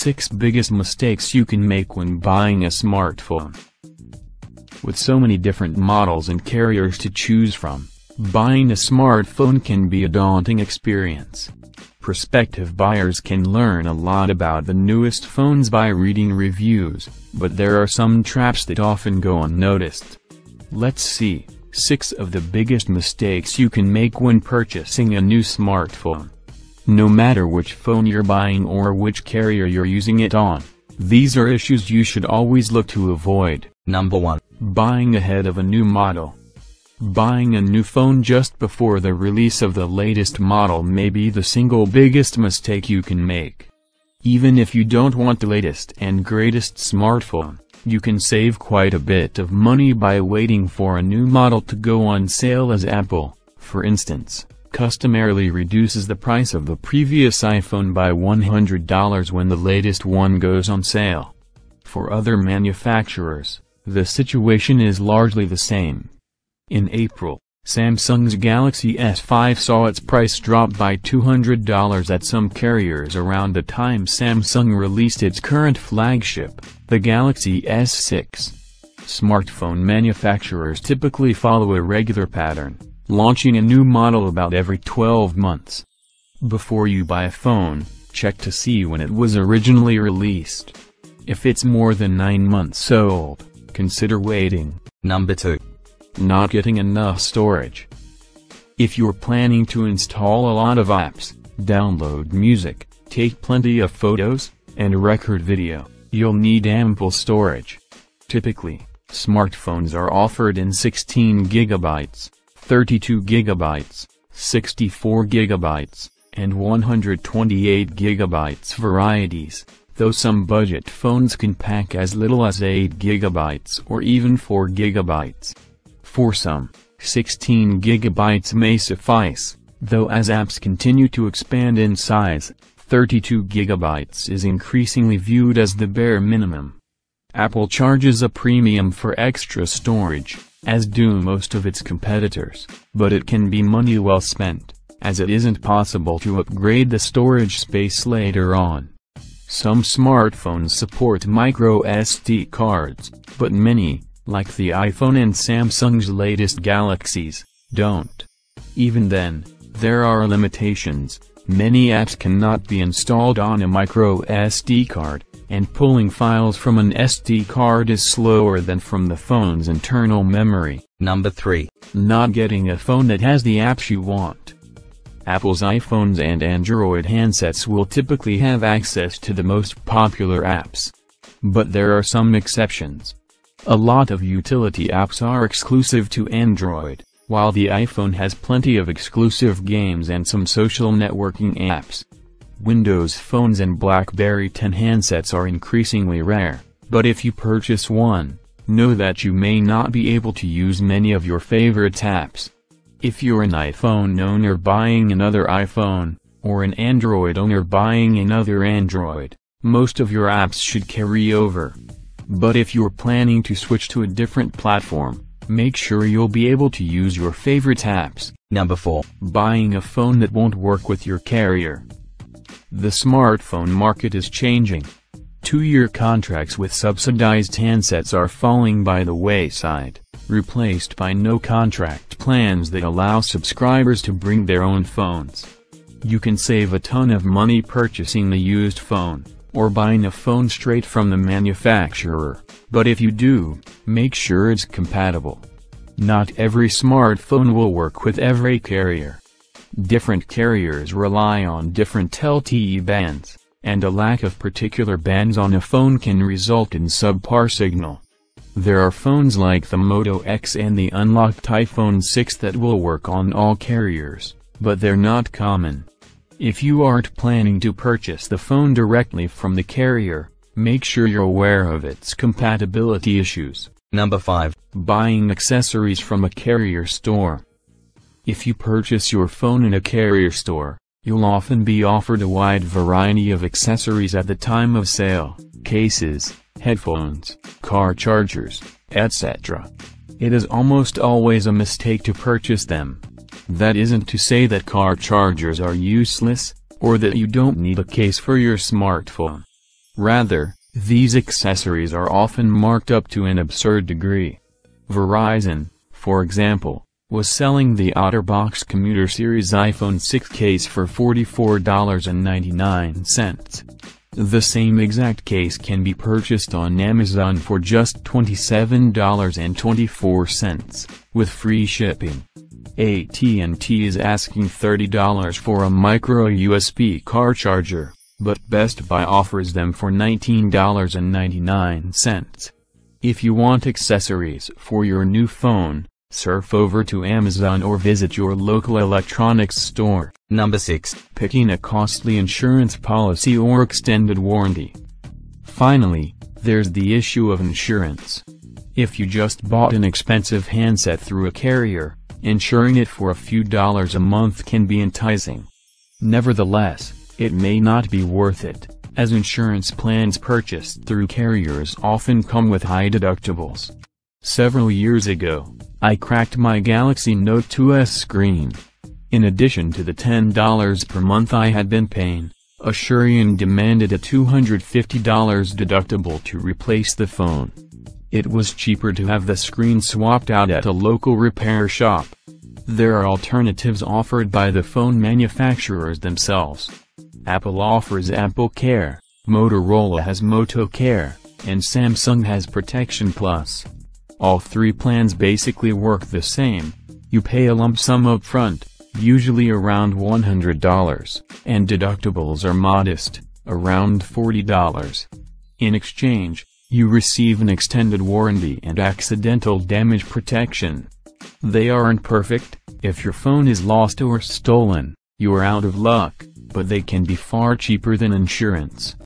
6 biggest mistakes you can make when buying a smartphone. With so many different models and carriers to choose from, buying a smartphone can be a daunting experience. Prospective buyers can learn a lot about the newest phones by reading reviews, but there are some traps that often go unnoticed. Let's see 6 of the biggest mistakes you can make when purchasing a new smartphone. No matter which phone you're buying or which carrier you're using it on, these are issues you should always look to avoid. Number 1. Buying ahead of a new model. Buying a new phone just before the release of the latest model may be the single biggest mistake you can make. Even if you don't want the latest and greatest smartphone, you can save quite a bit of money by waiting for a new model to go on sale, as Apple, for instance, customarily reduces the price of the previous iPhone by $100 when the latest one goes on sale. For other manufacturers, the situation is largely the same. In April, Samsung's Galaxy S5 saw its price drop by $200 at some carriers around the time Samsung released its current flagship, the Galaxy S6. Smartphone manufacturers typically follow a regular pattern, launching a new model about every 12 months. Before you buy a phone, check to see when it was originally released. If it's more than 9 months old, consider waiting. Number 2. Not getting enough storage. If you're planning to install a lot of apps, download music, take plenty of photos, and record video, you'll need ample storage. Typically, smartphones are offered in 16 GB, 32 GB, 64 GB, and 128 GB varieties, though some budget phones can pack as little as 8 GB or even 4 GB. For some, 16 GB may suffice, though as apps continue to expand in size, 32 GB is increasingly viewed as the bare minimum. Apple charges a premium for extra storage, as do most of its competitors, but it can be money well spent, as it isn't possible to upgrade the storage space later on. Some smartphones support micro SD cards, but many, like the iPhone and Samsung's latest Galaxies, don't. Even then, there are limitations. Many apps cannot be installed on a micro SD card, and pulling files from an SD card is slower than from the phone's internal memory. Number 3. Not getting a phone that has the apps you want. Apple's iPhones and Android handsets will typically have access to the most popular apps. But there are some exceptions. A lot of utility apps are exclusive to Android, while the iPhone has plenty of exclusive games and some social networking apps. Windows phones and BlackBerry 10 handsets are increasingly rare, but if you purchase one, know that you may not be able to use many of your favorite apps. If you're an iPhone owner buying another iPhone, or an Android owner buying another Android, most of your apps should carry over. But if you're planning to switch to a different platform, make sure you'll be able to use your favorite apps. Number 4. Buying a phone that won't work with your carrier. The smartphone market is changing. 2-year contracts with subsidized handsets are falling by the wayside, replaced by no-contract plans that allow subscribers to bring their own phones. You can save a ton of money purchasing the used phone, or buying a phone straight from the manufacturer, but if you do, make sure it's compatible. Not every smartphone will work with every carrier. Different carriers rely on different LTE bands, and a lack of particular bands on a phone can result in subpar signal. There are phones like the Moto X and the unlocked iPhone 6 that will work on all carriers, but they're not common. If you aren't planning to purchase the phone directly from the carrier, make sure you're aware of its compatibility issues. Number 5. Buying accessories from a carrier store. If you purchase your phone in a carrier store, you'll often be offered a wide variety of accessories at the time of sale: cases, headphones, car chargers, etc. It is almost always a mistake to purchase them. That isn't to say that car chargers are useless, or that you don't need a case for your smartphone. Rather, these accessories are often marked up to an absurd degree. Verizon, for example, was selling the OtterBox Commuter Series iPhone 6 case for $44.99. The same exact case can be purchased on Amazon for just $27.24, with free shipping. AT&T is asking $30 for a micro USB car charger, but Best Buy offers them for $19.99. If you want accessories for your new phone, surf over to Amazon or visit your local electronics store. Number 6. Picking a costly insurance policy or extended warranty. Finally, there's the issue of insurance. If you just bought an expensive handset through a carrier, insuring it for a few dollars a month can be enticing. Nevertheless, it may not be worth it, as insurance plans purchased through carriers often come with high deductibles. Several years ago, I cracked my Galaxy Note 2's screen. In addition to the $10 per month I had been paying, Asurion demanded a $250 deductible to replace the phone. It was cheaper to have the screen swapped out at a local repair shop. There are alternatives offered by the phone manufacturers themselves. Apple offers Apple Care, Motorola has Moto Care, and Samsung has Protection Plus. All three plans basically work the same. You pay a lump sum up front, usually around $100, and deductibles are modest, around $40. In exchange, you receive an extended warranty and accidental damage protection. They aren't perfect. If your phone is lost or stolen, you're out of luck, but they can be far cheaper than insurance.